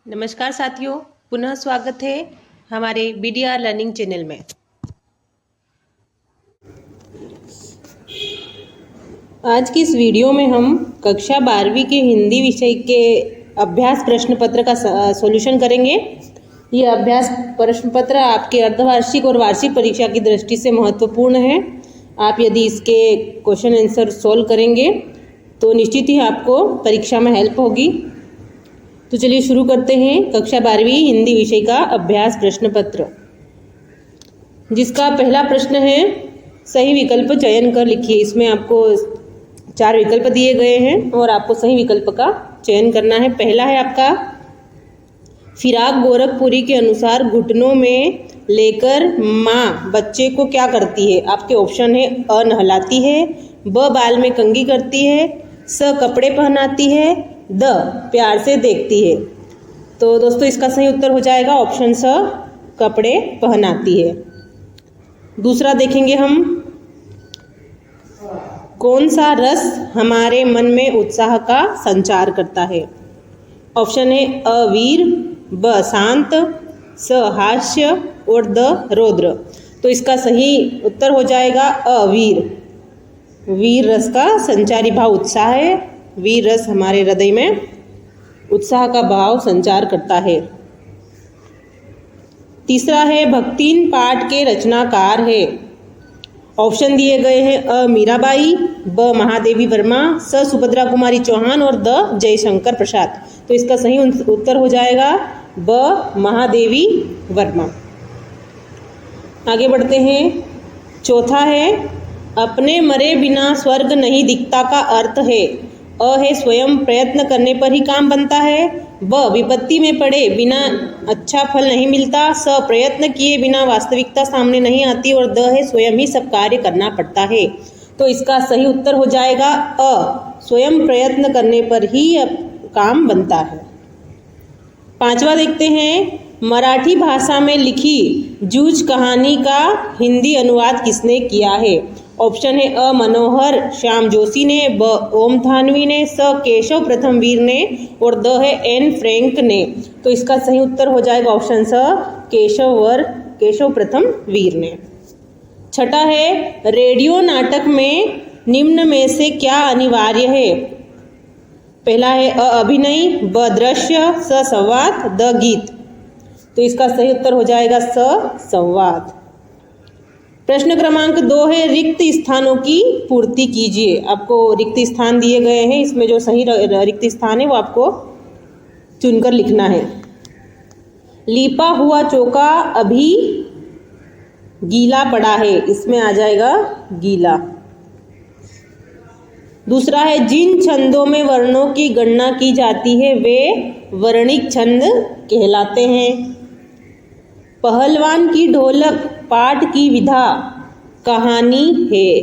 नमस्कार साथियों, पुनः स्वागत है हमारे BDR लर्निंग चैनल में। आज की इस वीडियो में हम कक्षा 12वीं के हिंदी विषय के अभ्यास प्रश्न पत्र का सॉल्यूशन करेंगे। ये अभ्यास प्रश्न पत्र आपके अर्धवार्षिक और वार्षिक परीक्षा की दृष्टि से महत्वपूर्ण है। आप यदि इसके क्वेश्चन आंसर सॉल्व करेंगे तो निश्चित ही आपको परीक्षा में हेल्प होगी। तो चलिए शुरू करते हैं कक्षा 12वीं हिंदी विषय का अभ्यास प्रश्न पत्र, जिसका पहला प्रश्न है सही विकल्प चयन कर लिखिए। इसमें आपको 4 विकल्प दिए गए हैं और आपको सही विकल्प का चयन करना है। पहला है आपका फिराक गोरखपुरी के अनुसार घुटनों में लेकर माँ बच्चे को क्या करती है। आपके ऑप्शन है अ नहलाती है, ब बाल में कंघी करती है, स कपड़े पहनाती है, द प्यार से देखती है। तो दोस्तों इसका सही उत्तर हो जाएगा ऑप्शन स कपड़े पहनाती है। दूसरा देखेंगे हम, कौन सा रस हमारे मन में उत्साह का संचार करता है। ऑप्शन है अ वीर, ब शांत, स हास्य और द रौद्र। तो इसका सही उत्तर हो जाएगा अ वीर। वीर रस का संचारी भाव उत्साह है। वीर रस हमारे हृदय में उत्साह का भाव संचार करता है। तीसरा है भक्तिन पाठ के रचनाकार है। ऑप्शन दिए गए हैं अ मीराबाई, ब महादेवी वर्मा, स सुभद्रा कुमारी चौहान और द जयशंकर प्रसाद। तो इसका सही उत्तर हो जाएगा ब महादेवी वर्मा। आगे बढ़ते हैं। चौथा है अपने मरे बिना स्वर्ग नहीं दिखता का अर्थ है। अ है स्वयं प्रयत्न करने पर ही काम बनता है, ब विपत्ति में पड़े बिना अच्छा फल नहीं मिलता, स प्रयत्न किए बिना वास्तविकता सामने नहीं आती और द है स्वयं ही सब कार्य करना पड़ता है। तो इसका सही उत्तर हो जाएगा अ स्वयं प्रयत्न करने पर ही काम बनता है। पांचवा देखते हैं, मराठी भाषा में लिखी जूझ कहानी का हिंदी अनुवाद किसने किया है। ऑप्शन है अ मनोहर श्याम जोशी ने, ब ओम थानवी ने, स केशव प्रथम वीर ने और द है एन फ्रैंक ने। तो इसका सही उत्तर हो जाएगा ऑप्शन स केशव प्रथम वीर ने। छठा है रेडियो नाटक में निम्न में से क्या अनिवार्य है। पहला है अ अभिनय, ब दृश्य, स संवाद, द गीत। तो इसका सही उत्तर हो जाएगा स संवाद। प्रश्न क्रमांक 2 है रिक्त स्थानों की पूर्ति कीजिए। आपको रिक्त स्थान दिए गए हैं, इसमें जो सही रिक्त स्थान है वो आपको चुनकर लिखना है। लीपा हुआ चौका अभी गीला पड़ा है, इसमें आ जाएगा गीला। दूसरा है जिन छंदों में वर्णों की गणना की जाती है वे वर्णिक छंद कहलाते हैं। पहलवान की ढोलक पाठ की विधा कहानी है।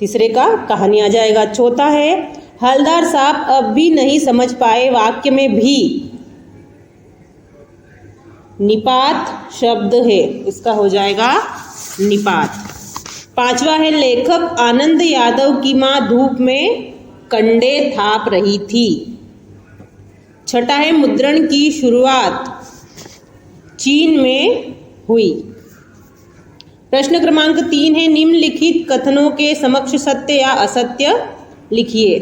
तीसरे का कहानी आ जाएगा। चौथा है हलदार साहब अब भी नहीं समझ पाए वाक्य में भी निपात शब्द है, इसका हो जाएगा निपात। पांचवा है लेखक आनंद यादव की मां धूप में कंडे थाप रही थी। छठा है मुद्रण की शुरुआत चीन में हुई। प्रश्न क्रमांक 3 है निम्नलिखित कथनों के समक्ष सत्य या असत्य लिखिए।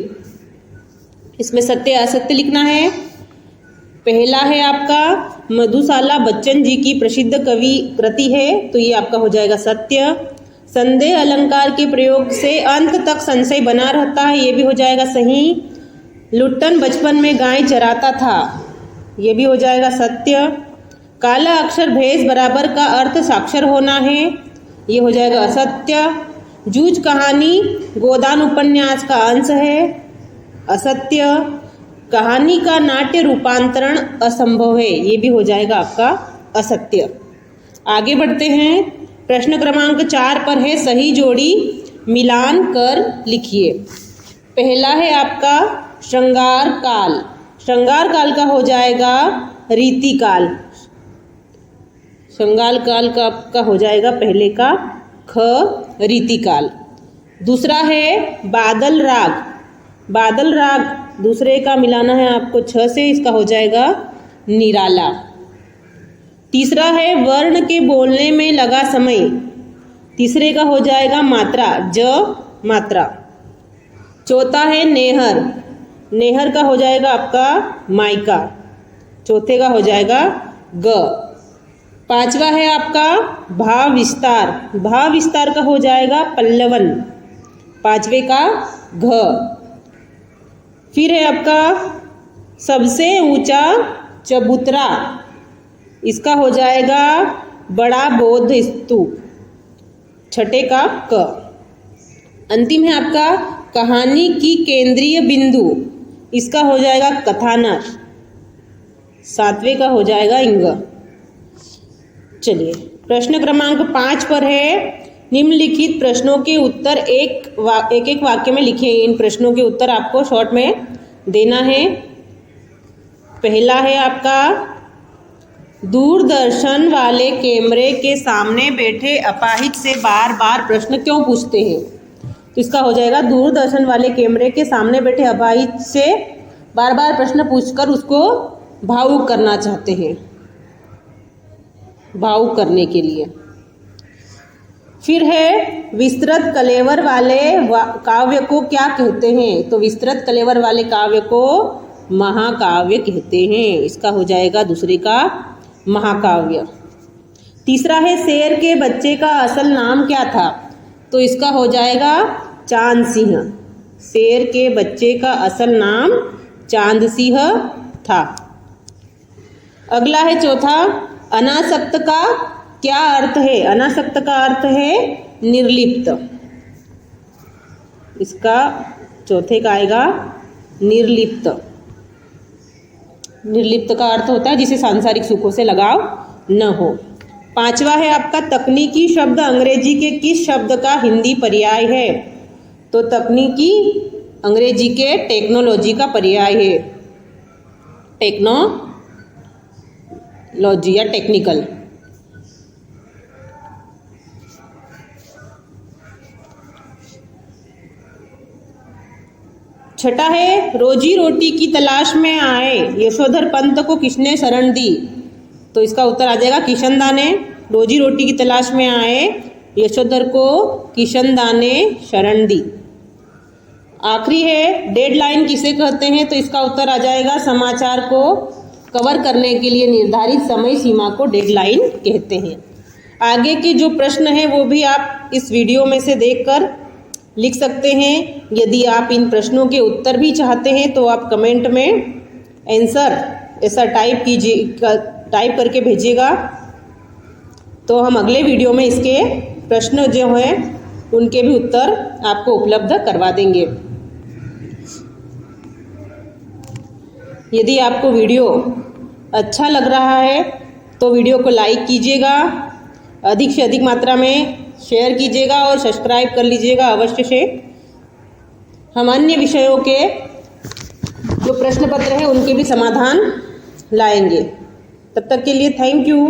इसमें सत्य असत्य लिखना है। पहला है आपका मधुशाला बच्चन जी की प्रसिद्ध कवि कृति है, तो ये आपका हो जाएगा सत्य। संदेह अलंकार के प्रयोग से अंत तक संशय बना रहता है, ये भी हो जाएगा सही। लुट्टन बचपन में गाय चराता था, ये भी हो जाएगा सत्य। काला अक्षर भेष बराबर का अर्थ साक्षर होना है, ये हो जाएगा असत्य। जूझ कहानी गोदान उपन्यास का अंश है, असत्य। कहानी का नाट्य रूपांतरण असंभव है, ये भी हो जाएगा आपका असत्य। आगे बढ़ते हैं। प्रश्न क्रमांक 4 पर है सही जोड़ी मिलान कर लिखिए। पहला है आपका श्रृंगार काल। श्रृंगार काल का हो जाएगा रीतिकाल। श्रृंगार काल का आपका हो जाएगा पहले का ख रीतिकाल। दूसरा है बादल राग। बादल राग दूसरे का मिलाना है आपको 6 से, इसका हो जाएगा निराला। तीसरा है वर्ण के बोलने में लगा समय, तीसरे का हो जाएगा मात्रा, ज मात्रा। चौथा है नेहर, नेहर का हो जाएगा आपका मायका, चौथे का हो जाएगा ग। पांचवा है आपका भाव विस्तार, भाव विस्तार का हो जाएगा पल्लवन, पांचवे का घ। फिर है आपका सबसे ऊंचा चबूतरा, इसका हो जाएगा बड़ा बौद्ध स्तूप, छठे का क। अंतिम है आपका कहानी की केंद्रीय बिंदु, इसका हो जाएगा कथानक, सातवें का हो जाएगा इंग। चलिए प्रश्न क्रमांक 5 पर है, निम्नलिखित प्रश्नों के उत्तर एक एक वाक्य में लिखे। इन प्रश्नों के उत्तर आपको शॉर्ट में देना है। पहला है आपका दूरदर्शन वाले कैमरे के सामने बैठे अपाहिज से बार बार प्रश्न क्यों पूछते हैं? तो इसका हो जाएगा दूरदर्शन वाले कैमरे के सामने बैठे अपाहिज से बार बार प्रश्न पूछकर उसको भावुक करना चाहते हैं, भावुक करने के लिए। फिर है विस्तृत कलेवर वाले काव्य को क्या कहते हैं? तो विस्तृत कलेवर वाले काव्य को महाकाव्य कहते हैं, इसका हो जाएगा दूसरे का महाकाव्य। तीसरा है शेर के बच्चे का असल नाम क्या था? तो इसका हो जाएगा चांद सिंह, शेर के बच्चे का असल नाम चांद सिंह था। अगला है चौथा, अनासक्त का क्या अर्थ है? अनासक्त का अर्थ है निर्लिप्त, इसका चौथे का आएगा निर्लिप्त। निर्लिप्त का अर्थ होता है जिसे सांसारिक सुखों से लगाव न हो। पांचवा है आपका तकनीकी शब्द अंग्रेजी के किस शब्द का हिंदी पर्याय है? तो तकनीकी अंग्रेजी के टेक्नोलॉजी का पर्याय है, टेक्नोलॉजी या टेक्निकल। छठा है रोजी रोटी की तलाश में आए यशोधर पंत को किसने शरण दी? तो इसका उत्तर आ जाएगा किशनदा ने। रोजी रोटी की तलाश में आए यशोधर को किशनदा ने शरण दी। आखिरी है डेडलाइन किसे कहते हैं? तो इसका उत्तर आ जाएगा समाचार को कवर करने के लिए निर्धारित समय सीमा को डेडलाइन कहते हैं। आगे के जो प्रश्न हैं वो भी आप इस वीडियो में से देखकर लिख सकते हैं। यदि आप इन प्रश्नों के उत्तर भी चाहते हैं तो आप कमेंट में आंसर ऐसा टाइप करके भेजिएगा, तो हम अगले वीडियो में इसके प्रश्न जो हैं उनके भी उत्तर आपको उपलब्ध करवा देंगे। यदि आपको वीडियो अच्छा लग रहा है तो वीडियो को लाइक कीजिएगा, अधिक से अधिक मात्रा में शेयर कीजिएगा और सब्सक्राइब कर लीजिएगा अवश्य से। हम अन्य विषयों के जो प्रश्न पत्र हैं उनके भी समाधान लाएंगे। तब तक के लिए थैंक यू।